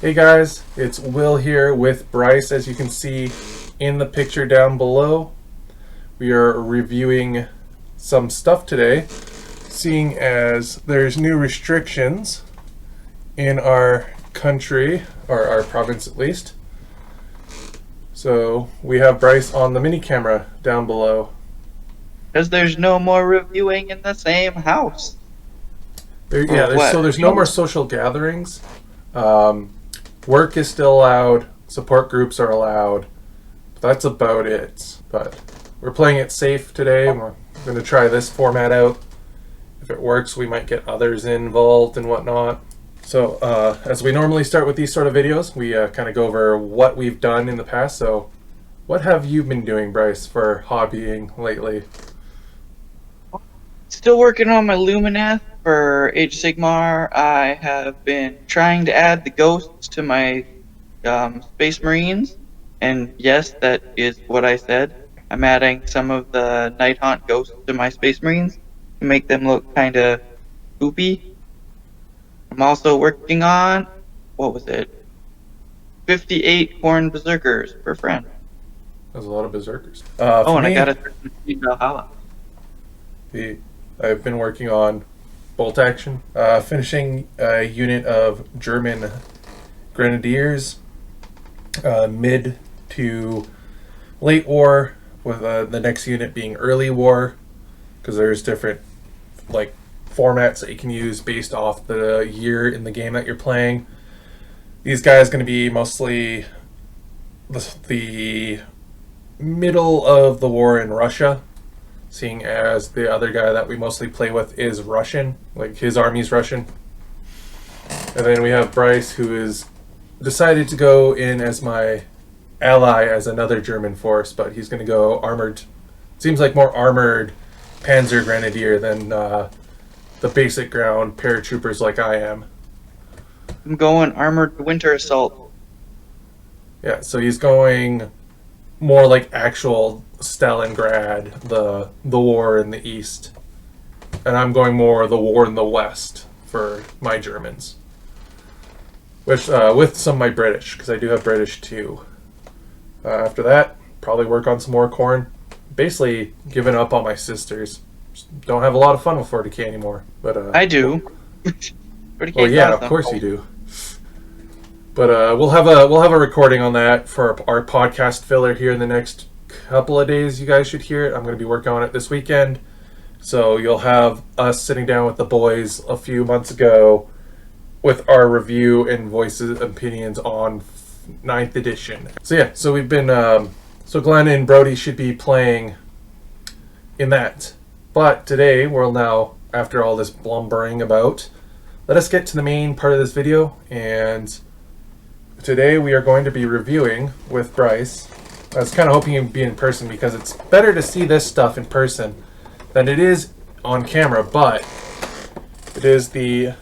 Hey guys, it's Will here with Bryce. As you can see in the picture down below, we are reviewing some stuff today, seeing as there's new restrictions in our country, or our province at least. So we have Bryce on the mini camera down below. Because there's no more reviewing in the same house. There's no more social gatherings. Work is still allowed. Support groups are allowed. But that's about it. But we're playing it safe today. We're going to try this format out. If it works, we might get others involved and whatnot. So as we normally start with these sort of videos, we kind of go over what we've done in the past. So what have you been doing, Bryce, for hobbying lately? Still working on my Lumineth for Age of Sigmar. I have been trying to add the ghosts to my Space Marines. And yes, that is what I said. I'm adding some of the Nighthaunt ghosts to my Space Marines to make them look kind of spoopy. I'm also working on, what was it? 58 Horned Berserkers per friend. There's a lot of berserkers. I got a Valhalla. I've been working on bolt action, finishing a unit of German grenadiers, mid to late war, with the next unit being early war, because there's different formats that you can use based off the year in the game that you're playing. These guys going to be mostly the middle of the war in Russia, seeing as the other guy that we mostly play with is Russian, like his army's Russian. And then we have Bryce, who is decided to go in as my ally as another German force, but he's going to go armored. Seems like more armored Panzer Grenadier than the basic ground paratroopers like I am. I'm going Armored Winter Assault. Yeah, so he's going more like actual Stalingrad, the war in the east, and I'm going more the war in the west for my Germans, which with some of my British, because I do have British too. After that, probably work on some more corn. Basically, giving up on my sisters. Just don't have a lot of fun with 40k anymore. But I do. 40k well, yeah, of course you do. But we'll have a recording on that for our podcast filler here in the next couple of days. You guys should hear it. I'm going to be working on it this weekend, so you'll have us sitting down with the boys a few months ago with our review and voices opinions on 9th edition. So yeah, so we've been so Glenn and Brody should be playing in that. But today we'll now, after all this blumbering about, let us get to the main part of this video. And today we are going to be reviewing with Bryce. I was kind of hoping you'd be in person because it's better to see this stuff in person than it is on camera, but it is the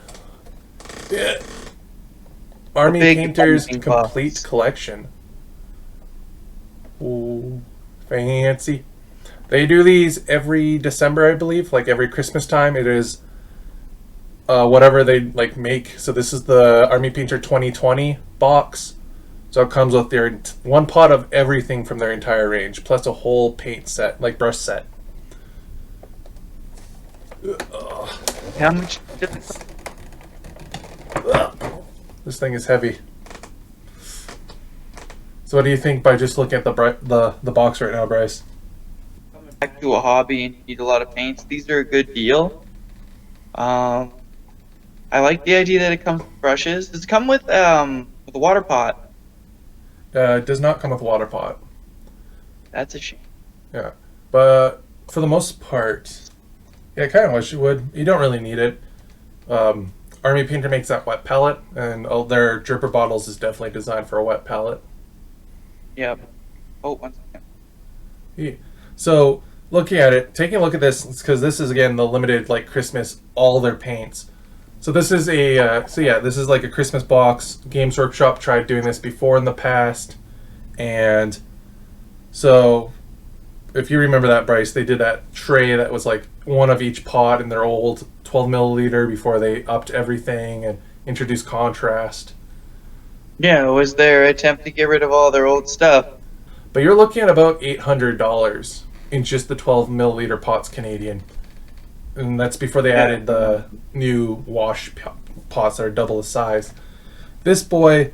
Army Painters Complete Collection. Ooh, fancy. They do these every December, I believe, like every Christmas time. It is whatever they make. So this is the Army Painter 2020 box. So it comes with their one pot of everything from their entire range, plus a whole paint set, like brush set. How much? This thing is heavy. So what do you think by just looking at the box right now, Bryce? Coming back to a hobby and you need a lot of paints, these are a good deal. I like the idea that it comes with brushes. Does it come with a water pot? It does not come with a water pot. That's a shame. Yeah, but for the most part, yeah, I kind of wish it would. You don't really need it. Army Painter makes that wet palette, and all their dripper bottles is definitely designed for a wet palette. Yep. Oh, one second. Yeah. So looking at it, taking a look at this, because this is again the limited Christmas, all their paints. So this is this is like a Christmas box. Games Workshop tried doing this before in the past, and so if you remember that, Bryce, they did that tray that was like one of each pot in their old 12 milliliter before they upped everything and introduced contrast. Yeah, it was their attempt to get rid of all their old stuff. But you're looking at about $800 in just the 12 milliliter pots Canadian. And that's before they added the new wash pots that are double the size. This boy,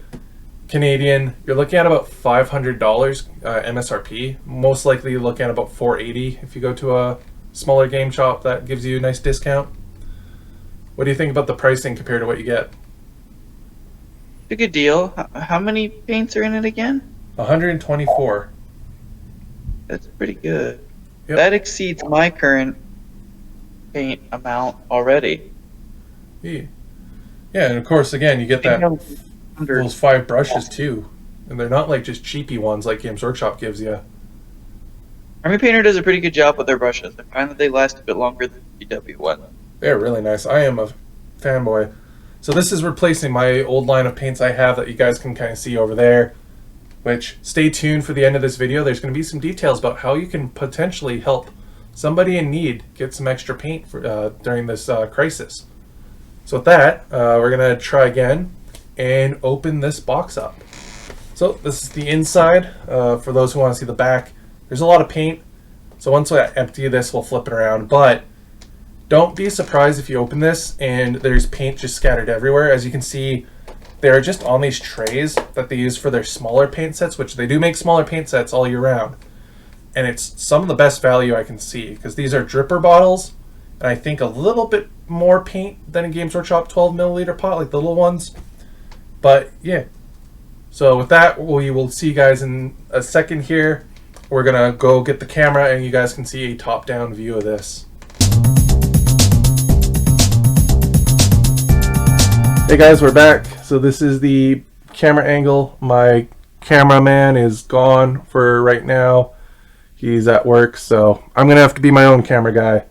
Canadian, you're looking at about $500 MSRP. Most likely you're looking at about $480 if you go to a smaller game shop that gives you a nice discount. What do you think about the pricing compared to what you get? It's a good deal. How many paints are in it again? 124. That's pretty good. Yep. That exceeds my current paint amount already. Yeah, and of course, again, you get those 5 brushes too. And they're not like just cheapy ones like Games Workshop gives you. Army Painter does a pretty good job with their brushes. I find that they last a bit longer than the GW one. They're really nice. I am a fanboy. So this is replacing my old line of paints I have that you guys can kind of see over there. Which, stay tuned for the end of this video. There's going to be some details about how you can potentially help somebody in need get some extra paint for, during this crisis. So with that, we're going to try again and open this box up. So this is the inside. For those who want to see the back, there's a lot of paint. So once I empty this, we'll flip it around. But don't be surprised if you open this and there's paint just scattered everywhere. As you can see, they're just on these trays that they use for their smaller paint sets, which they do make smaller paint sets all year round. And it's some of the best value I can see because these are dripper bottles, and I think a little bit more paint than a Games Workshop 12 milliliter pot, like the little ones. But yeah, so with that, we will see you guys in a second here. We're gonna go get the camera and you guys can see a top-down view of this. Hey guys, we're back. So this is the camera angle. My cameraman is gone for right now. He's at work, so I'm gonna have to be my own camera guy.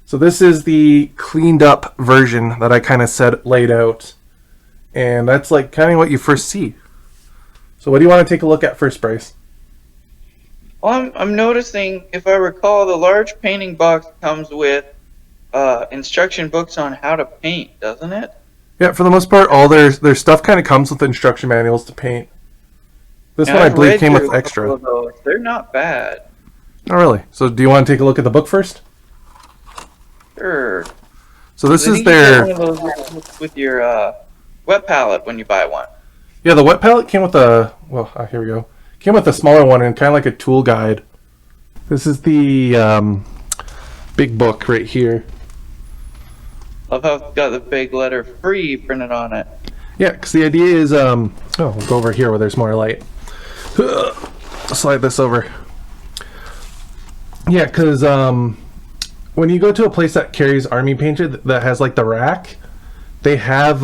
So this is the cleaned up version that I kind of laid out. And that's like kind of what you first see. So what do you want to take a look at first, Bryce? Well, I'm noticing, if I recall, the large painting box comes with instruction books on how to paint, doesn't it? Yeah, for the most part, all their stuff kind of comes with instruction manuals to paint. This one, I believe, came with extra. They're not bad. Oh, really? So do you want to take a look at the book first? Sure. So this is their... One of those with your wet palette when you buy one. Yeah, the wet palette came with a... Well, here we go. Came with a smaller one and kind of like a tool guide. This is the big book right here. Love how it's got the big letter "free" printed on it. Yeah, because the idea is... oh, we'll go over here where there's more light. Slide this over. Yeah, because when you go to a place that carries Army Painter that has like the rack, they have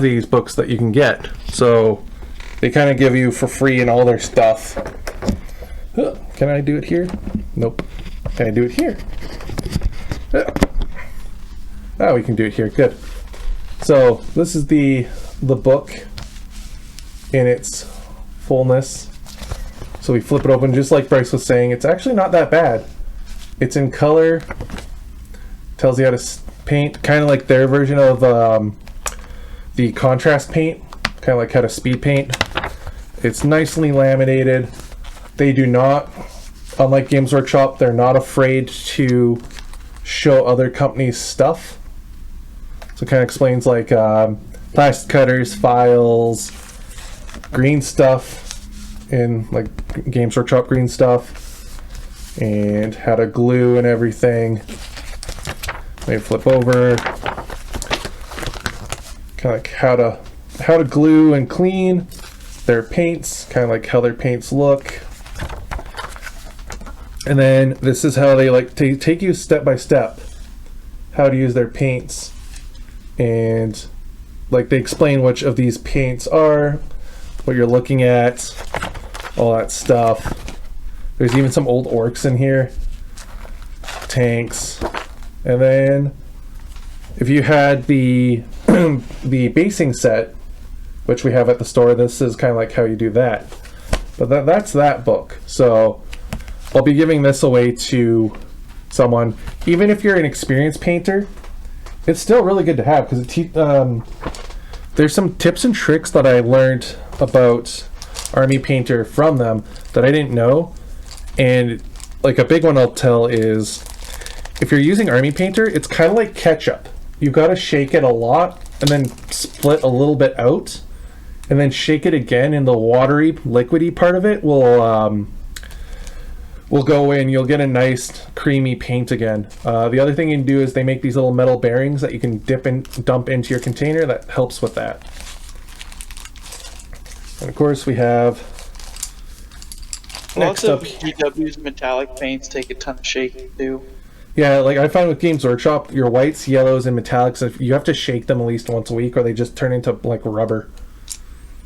these books that you can get. So they kind of give you for free and all their stuff. Can I do it here? Nope. Can I do it here? Oh, we can do it here. Good. So this is the book in its fullness. So we flip it open, just like Bryce was saying. It's actually not that bad. It's in color. Tells you how to paint, kind of like their version of the contrast paint, kind of like how to speed paint. It's nicely laminated. They do not, unlike Games Workshop, they're not afraid to show other companies' stuff. So it kind of explains like plastic cutters, files, green stuff, in like Games Workshop green stuff, and how to glue and everything. Maybe flip over. Kind of like how to glue and clean their paints, kind of like how their paints look. And then this is how they like to take you step by step how to use their paints, and like they explain which of these paints are, what you're looking at, all that stuff. There's even some old orcs in here, tanks. And then if you had the the basing set, which we have at the store, this is kind of like how you do that. But that's that book. So I'll be giving this away to someone. Even if you're an experienced painter, it's still really good to have because there's some tips and tricks that I learned about Army Painter from them that I didn't know. And like a big one I'll tell is, if you're using Army Painter, it's kind of like ketchup. You've got to shake it a lot and then split a little bit out, and then shake it again, and the watery, liquidy part of it will go in. You'll get a nice creamy paint again. The other thing you can do is they make these little metal bearings that you can dip and dump into your container. That helps with that. And of course we have Lots of GW's metallic paints take a ton of shaking too. Yeah, like I find with Games Workshop, your whites, yellows, and metallics, you have to shake them at least once a week, or they just turn into like rubber.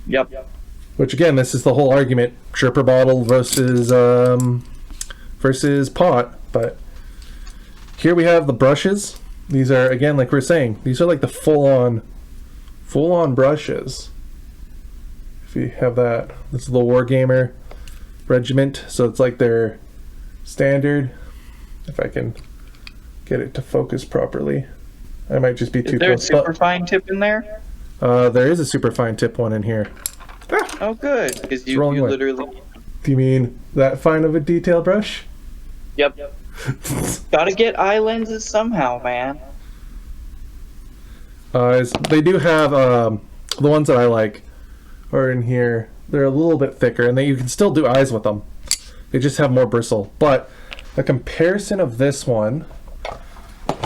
Yep. Which again, this is the whole argument: dripper bottle versus pot. But here we have the brushes. These are, again, like we're saying, these are like the full-on brushes. If you have that, this is the Wargamer Regiment, so it's like their standard. If I can get it to focus properly, I might just be too close. Is there a super fine tip in there? There is a super fine tip one in here. Oh, good, because you literally. Do you mean that fine of a detail brush? Yep. Gotta get eye lenses somehow, man. They do have the ones that I like are in here. They're a little bit thicker, and you can still do eyes with them. They just have more bristle. But a comparison of this one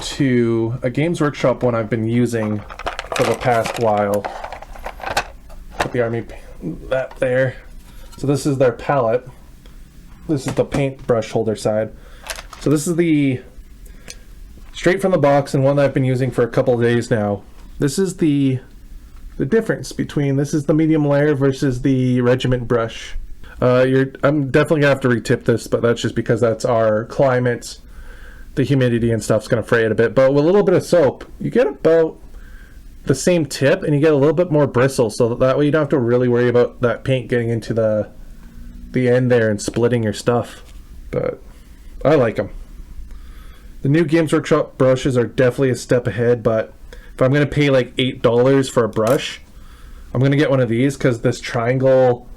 to a Games Workshop one I've been using for the past while. Put the Army that there. So this is their palette. This is the paintbrush holder side. So this is the straight from the box, and one that I've been using for a couple of days now. This is the difference between, this is the medium layer versus the Regiment brush. I'm definitely gonna have to retip this, but that's just because that's our climate. The humidity and stuff's gonna fray it a bit, but with a little bit of soap, you get about the same tip, and you get a little bit more bristle, so that way you don't have to really worry about that paint getting into the end there and splitting your stuff. But I like them. The new Games Workshop brushes are definitely a step ahead, but if I'm gonna pay like $8 for a brush, I'm gonna get one of these because this triangle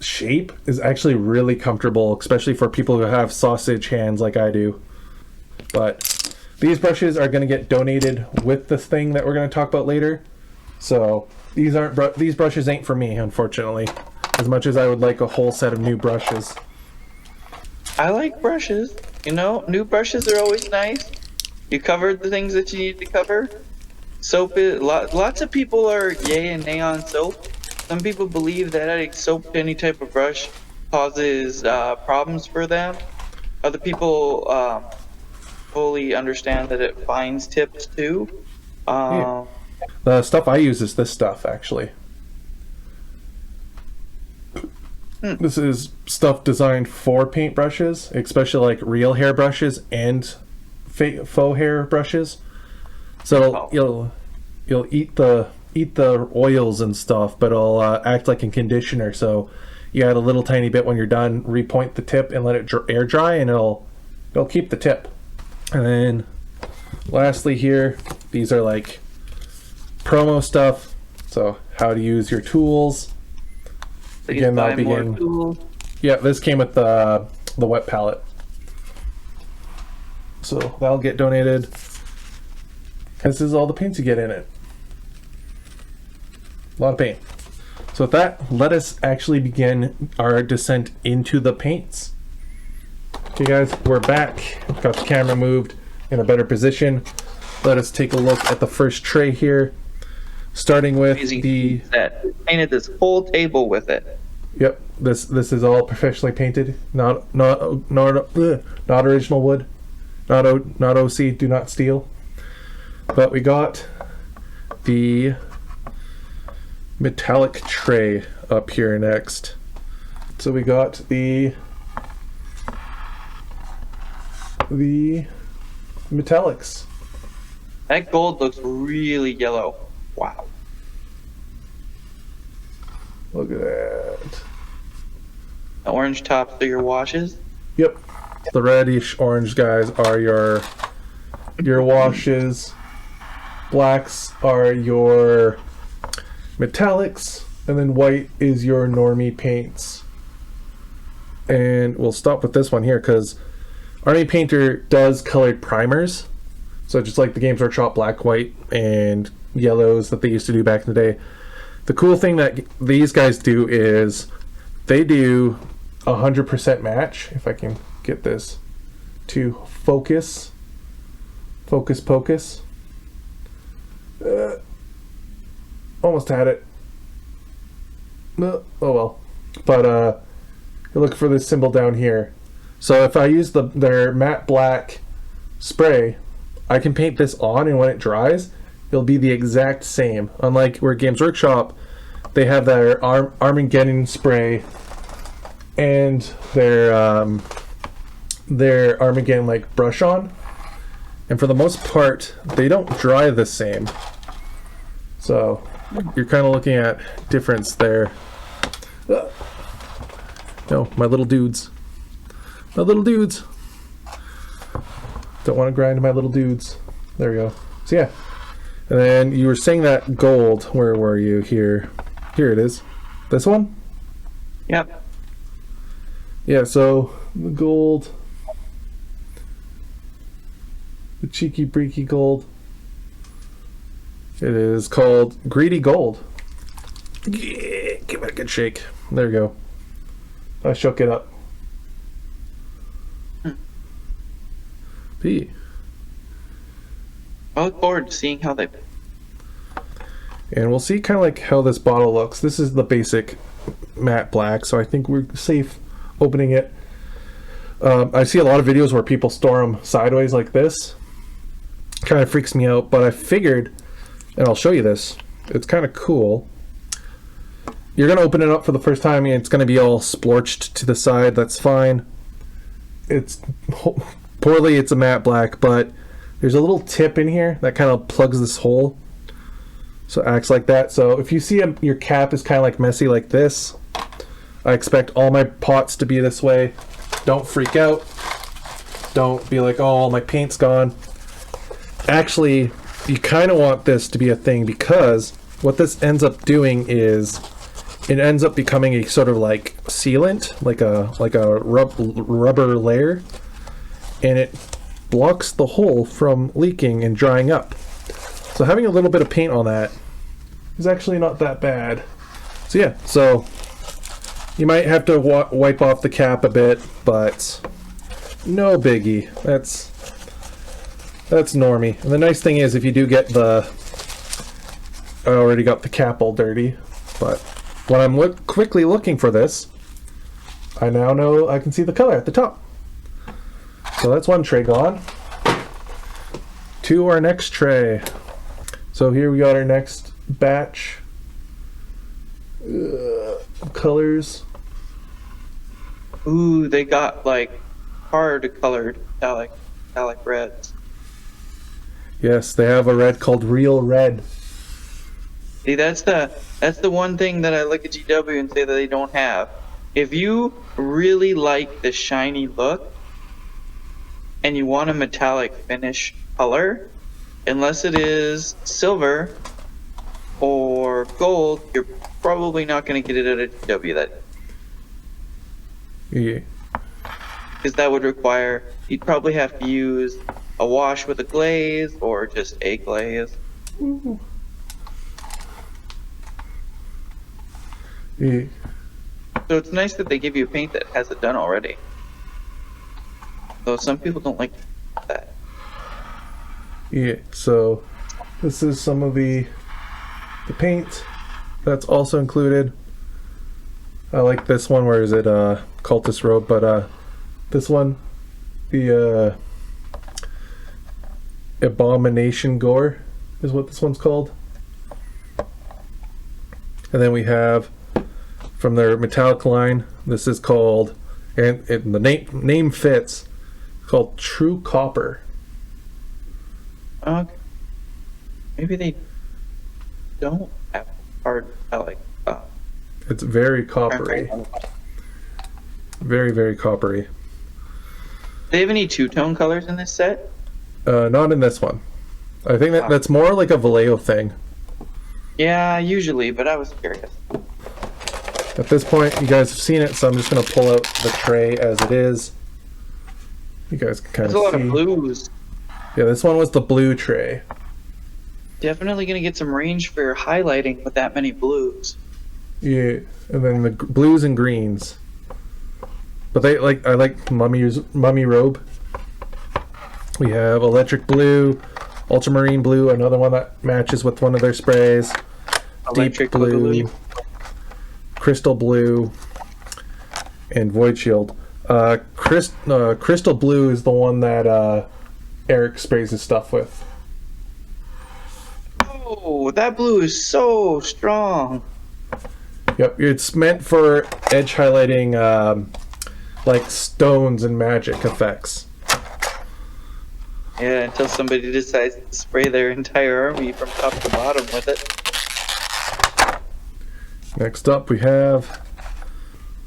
shape is actually really comfortable, especially for people who have sausage hands like I do. But these brushes are going to get donated with this thing that we're going to talk about later. So these brushes ain't for me, unfortunately, as much as I would like a whole set of new brushes. I like brushes. You know, new brushes are always nice. You covered the things that you need to cover. Soap is lots of people are yay and nay on soap. Some people believe that adding soap to any type of brush causes problems for them. Other people fully understand that it finds tips too. Yeah. The stuff I use is this stuff, actually. This is stuff designed for paintbrushes, especially like real hair brushes and faux hair brushes. So you'll eat the oils and stuff, but it'll act like a conditioner. So you add a little tiny bit when you're done, repoint the tip and let it air dry, and it'll keep the tip. And then lastly here, these are like promo stuff. So how to use your tools. Again, that'll be in. Yeah, this came with the wet palette. So that'll get donated. This is all the paints you get in it. A lot of paint. So with that, let us actually begin our descent into the paints. Okay guys, we're back. Got the camera moved in a better position. Let us take a look at the first tray here. Starting with the set. Painted this whole table with it. Yep, this is all professionally painted. Not original wood. Not OC, do not steal. But we got the metallic tray up here next. So we got the metallics. That gold looks really yellow. Wow. Look at that. The orange tops are your washes. Yep. The reddish orange guys are your washes. blacks are your metallics, and then white is your normie paints. And we'll stop with this one here because Army Painter does colored primers. So just like the Games Workshop black, white, and yellows that they used to do back in the day. The cool thing that these guys do is they do 100% match. If I can get this to focus. Focus pocus. Almost had it. Oh well. But you look for this symbol down here. So if I use their matte black spray, I can paint this on, and when it dries, it'll be the exact same. Unlike where Games Workshop, they have their Armageddon spray and their Armageddon like brush on, and for the most part, they don't dry the same. So you're kind of looking at difference there. No, my little dudes. My little dudes. Don't want to grind my little dudes. There we go. So yeah. And then you were saying that gold. Where were you? Here. Here it is. This one? Yep. Yeah, so the gold. The cheeky breaky gold. It is called Greedy Gold. Yeah, give it a good shake. There we go. I shook it up. P. I look forward to seeing how they. And we'll see kind of like how this bottle looks. This is the basic matte black, so I think we're safe opening it. I see a lot of videos where people store them sideways like this. Kind of freaks me out, but I figured, and I'll show you this. It's kind of cool. You're going to open it up for the first time, and it's going to be all splorched to the side. That's fine. It's poorly, it's a matte black, but there's a little tip in here that kind of plugs this hole. So it acts like that. So if you see your cap is kind of like messy like this, I expect all my pots to be this way. Don't freak out. Don't be like, oh, all my paint's gone. Actually, you kind of want this to be a thing, because what this ends up doing is it ends up becoming a sort of like sealant, like a rubber layer, and it blocks the hole from leaking and drying up. So having a little bit of paint on that is actually not that bad. So yeah, so you might have to wipe off the cap a bit, but no biggie. That's normie. And the nice thing is, if you do get I already got the cap all dirty, but when I'm quickly looking for this, I now know I can see the color at the top. So that's one tray gone. To our next tray. So here we got our next batch. Colors. Ooh, they got like hard colored metallic reds. Yes, they have a red called Real Red. See, that's the one thing that I look at GW and say that they don't have. If you really like the shiny look and you want a metallic finish color, unless it is silver or gold, you're probably not going to get it at a GW. That Yeah. because that would require, you'd probably have to use a wash with a glaze or just a glaze. Ooh. Yeah. So it's nice that they give you a paint that has it done already. Though some people don't like that. Yeah, so this is some of the paint that's also included. I like this one. Where is it? Cultist Robe, but this one, the Abomination Gore is what this one's called. And then we have from their metallic line, this is called, and the name fits, called True Copper. Okay. Maybe they don't have hard metallic. It's very coppery. Very, very coppery. Do they have any two-tone colors in this set? Not in this one. I think that's more like a Vallejo thing. Yeah, usually, but I was curious. At this point, you guys have seen it, so I'm just going to pull out the tray as it is. You guys can kind of see. There's a lot of blues. Yeah, this one was the blue tray. Definitely going to get some range for highlighting with that many blues. Yeah, and then the blues and greens. But I like mummy robe. We have electric blue, ultramarine blue, another one that matches with one of their sprays. Electric deep blue, crystal blue, and void shield. Crystal blue is the one that Eric sprays his stuff with. Oh, that blue is so strong. Yep, it's meant for edge highlighting, like stones and magic effects. Yeah, until somebody decides to spray their entire army from top to bottom with it. Next up, we have...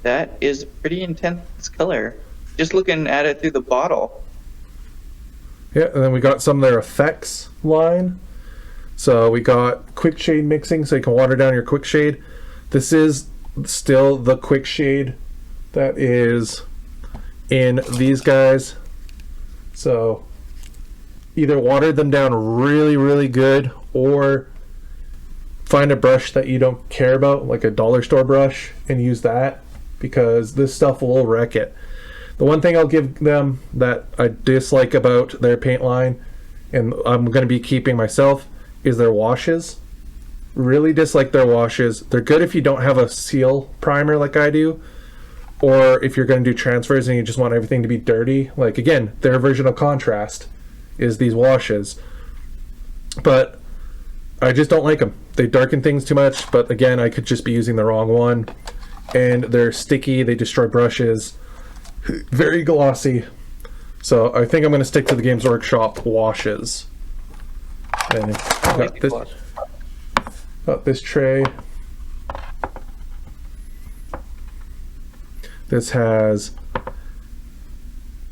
That is a pretty intense color. Just looking at it through the bottle. Yeah, and then we got some of their effects line. So we got quick shade mixing, so you can water down your quick shade. This is still the quick shade that is in these guys. So either water them down really, really good, or find a brush that you don't care about, like a dollar store brush, and use that, because this stuff will wreck it. The one thing I'll give them that I dislike about their paint line, and I'm going to be keeping myself, is their washes. Really dislike their washes. They're good if you don't have a seal primer like I do, or if you're going to do transfers and you just want everything to be dirty. Like, again, their version of contrast is these washes. But I just don't like them. They darken things too much, but again, I could just be using the wrong one. And they're sticky, they destroy brushes. Very glossy. So I think I'm going to stick to the Games Workshop washes. And I've got this tray. This has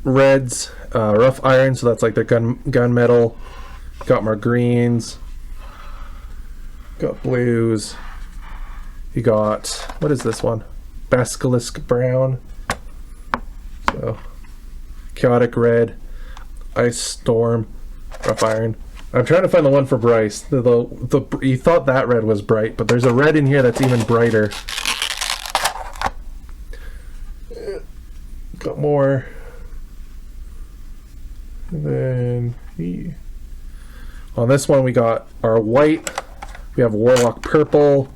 reds, rough iron, so that's like their gunmetal. Got more greens. Got blues. You got, what is this one? Basilisk brown. So chaotic red, ice storm, rough iron. I'm trying to find the one for Bryce. You thought that red was bright, but there's a red in here that's even brighter. Got more. And then on this one we got our white. We have Warlock purple,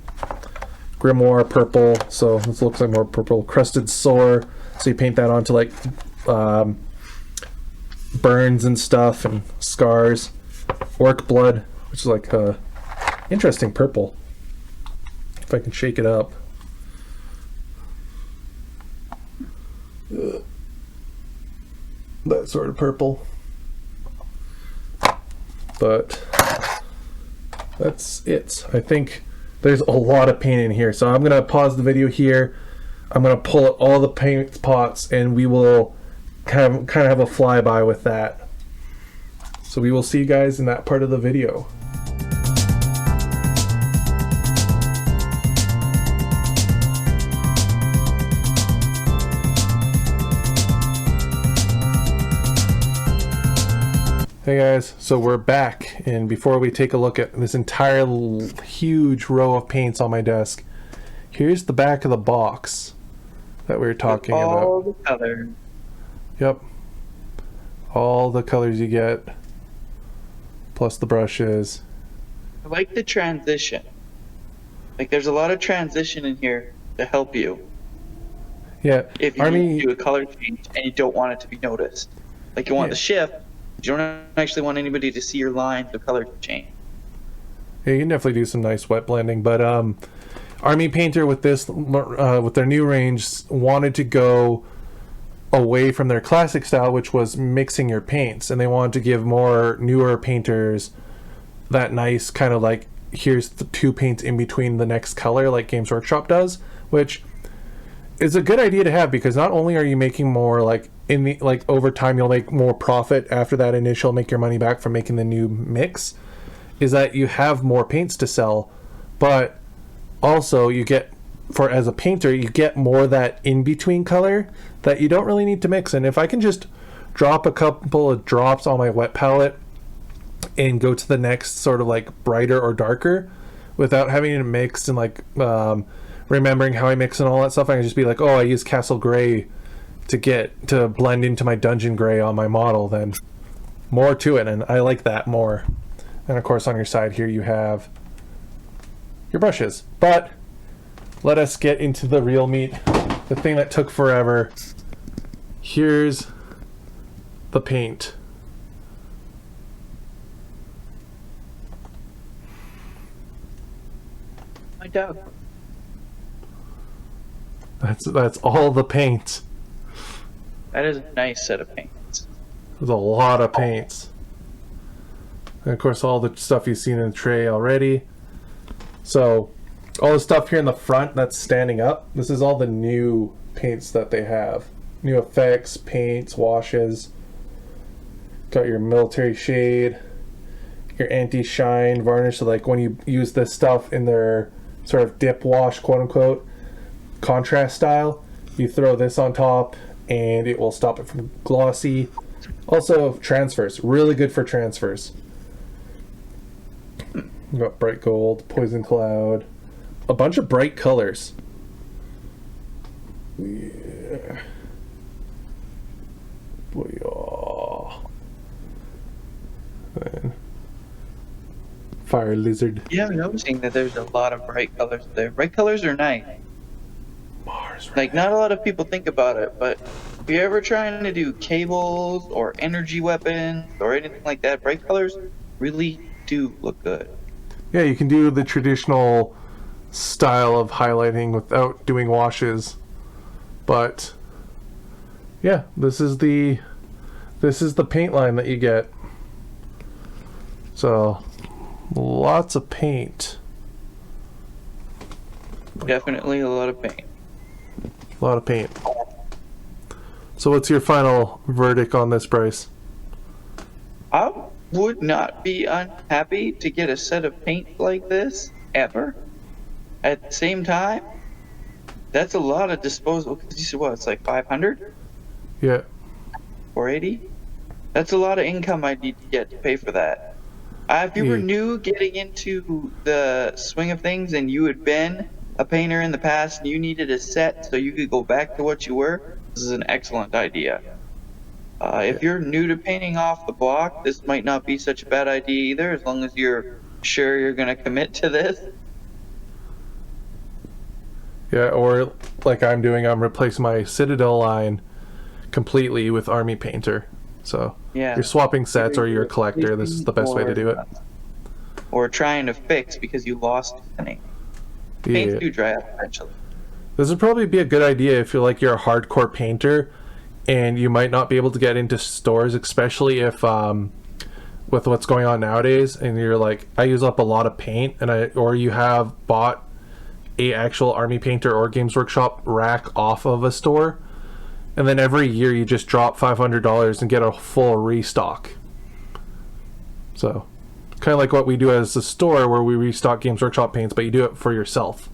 Grimoire purple, so this looks like more purple. Crusted Sore, so you paint that onto like burns and stuff and scars. Orc Blood, which is like a interesting purple. If I can shake it up. That sort of purple. But that's it. I think there's a lot of paint in here, so I'm gonna pause the video here. I'm gonna pull out all the paint pots and we will kind of have a flyby with that. So we will see you guys in that part of the video. Hey guys, so we're back, and before we take a look at this entire huge row of paints on my desk, here's the back of the box that we were talking about. All the color. Yep. All the colors you get, plus the brushes. I like the transition. Like, there's a lot of transition in here to help you. Yeah. If you need to do a color change and you don't want it to be noticed. Like, you want the shift, but you don't actually want anybody to see your lines of color change. Yeah, you can definitely do some nice wet blending, but Army Painter with this, with their new range, wanted to go away from their classic style, which was mixing your paints, and they wanted to give more newer painters that nice kind of like, here's the two paints in between the next color like Games Workshop does, which is a good idea to have, because not only are you making more like in the like over time you'll make more profit after that initial make your money back from making the new mix, is that you have more paints to sell, but also you get, for as a painter, you get more that in between color that you don't really need to mix. And if I can just drop a couple of drops on my wet palette and go to the next sort of like brighter or darker without having to mix and like remembering how I mix and all that stuff, I can just be like, oh, I use Castle Gray to blend into my Dungeon Gray on my model, then more to it, and I like that more. And of course on your side here you have your brushes. But let us get into the real meat, the thing that took forever. Here's the paint. My dog. That's all the paint. That is a nice set of paints. There's a lot of paints. And of course all the stuff you've seen in the tray already. So all the stuff here in the front that's standing up, this is all the new paints that they have. New effects, paints, washes. Got your military shade, your anti-shine varnish, so like when you use this stuff in their sort of dip wash, quote unquote, contrast style, you throw this on top and it will stop it from glossy. Also transfers, really good for transfers. You got bright gold, poison cloud, a bunch of bright colors. Yeah. And fire lizard. Yeah, I'm noticing that there's a lot of bright colors there. Bright colors are nice. Mars, right? Like, not a lot of people think about it, but if you're ever trying to do cables or energy weapons or anything like that, bright colors really do look good. Yeah, you can do the traditional style of highlighting without doing washes, but yeah, this is the paint line that you get. So lots of paint. Definitely a lot of paint. A lot of paint. So what's your final verdict on this, Bryce? I would not be unhappy to get a set of paint like this ever. At the same time, that's a lot of disposable. Because you said what? It's like 500, Yeah. 480. That's a lot of income I need to get to pay for that. If you were new getting into the swing of things and you had been a painter in the past and you needed a set so you could go back to what you were, this is an excellent idea. If you're new to painting off the block, this might not be such a bad idea either, as long as you're sure you're going to commit to this. Yeah, or like I'm doing, I'm replacing my Citadel line completely with Army Painter. So Yeah. you're swapping sets or you're a collector, this is the best way to do it. Or trying to fix because you lost any. Paints do dry up eventually. This would probably be a good idea if you're a hardcore painter and you might not be able to get into stores, especially if with what's going on nowadays, and you're like, I use up a lot of paint, and or you have bought a actual Army Painter or Games Workshop rack off of a store, and then every year you just drop $500 and get a full restock. So kind of like what we do as a store, where we restock Games Workshop paints, but you do it for yourself.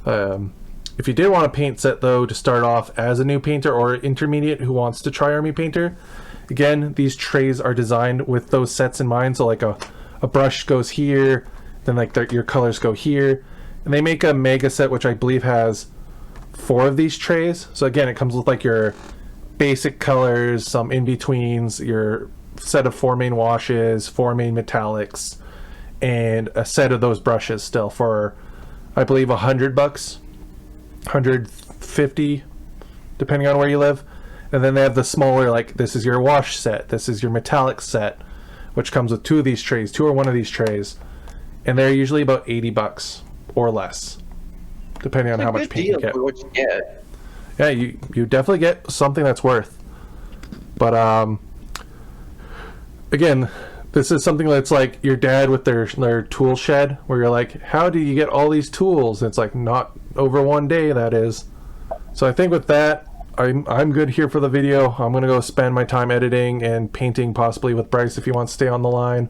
If you did want a paint set though to start off as a new painter or intermediate who wants to try Army Painter, again, these trays are designed with those sets in mind. So like a brush goes here, then like your colors go here, and they make a mega set which I believe has 4 of these trays. So again, it comes with like your basic colors, some in-betweens, your set of 4 main washes, 4 main metallics, and a set of those brushes still for I believe $100, 150 depending on where you live. And then they have the smaller, like this is your wash set, this is your metallic set, which comes with 2 of these trays, 2 or 1 of these trays, and they're usually about $80 or less depending on how much paint you get. For what you get. Yeah, you definitely get something that's worth. But again, this is something that's like your dad with their tool shed, where you're like, how do you get all these tools? And it's like, not over one day, that is. So I think with that, I'm good here for the video. I'm gonna go spend my time editing and painting, possibly with Bryce if he wants to stay on the line.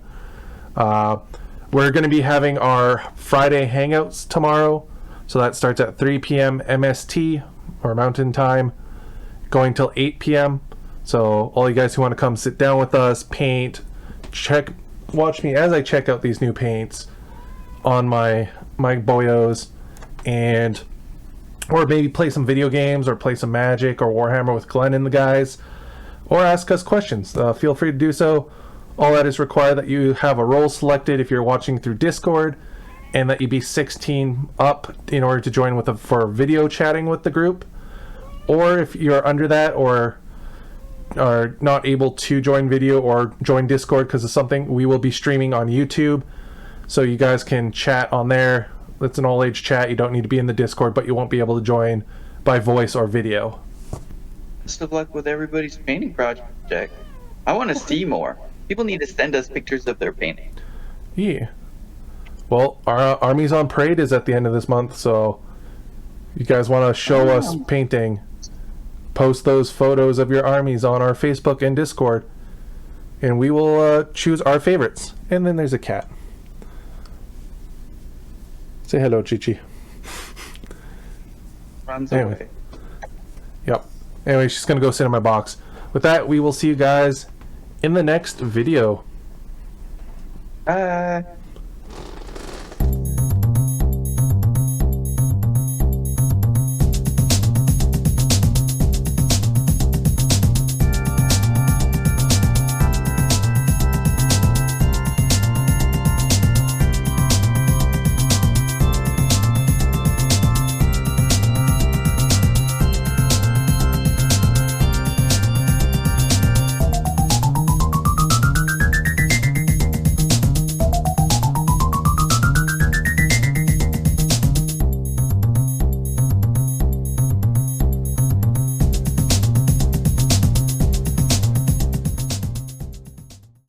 We're gonna be having our Friday hangouts tomorrow, so that starts at 3 p.m. MST or Mountain Time, going till 8 p.m. So all you guys who want to come sit down with us, paint, watch me as I check out these new paints on my boyos, and or maybe play some video games or play some Magic or Warhammer with Glenn and the guys, or ask us questions. Feel free to do so. All that is required that you have a role selected if you're watching through Discord, and that you be 16 up in order to join for video chatting with the group. Or if you're under that or are not able to join video or join Discord because of something, we will be streaming on YouTube, so you guys can chat on there. It's an all-age chat. You don't need to be in the Discord, but you won't be able to join by voice or video. Best of luck with everybody's painting project. I want to see more. People need to send us pictures of their painting. Yeah. Well, our Armies on Parade is at the end of this month, so you guys want to show us painting, post those photos of your armies on our Facebook and Discord, and we will choose our favorites. And then there's a cat. Say hello, Chichi. Runs away. Yep. Anyway, she's going to go sit in my box. With that, we will see you guys in the next video. Bye.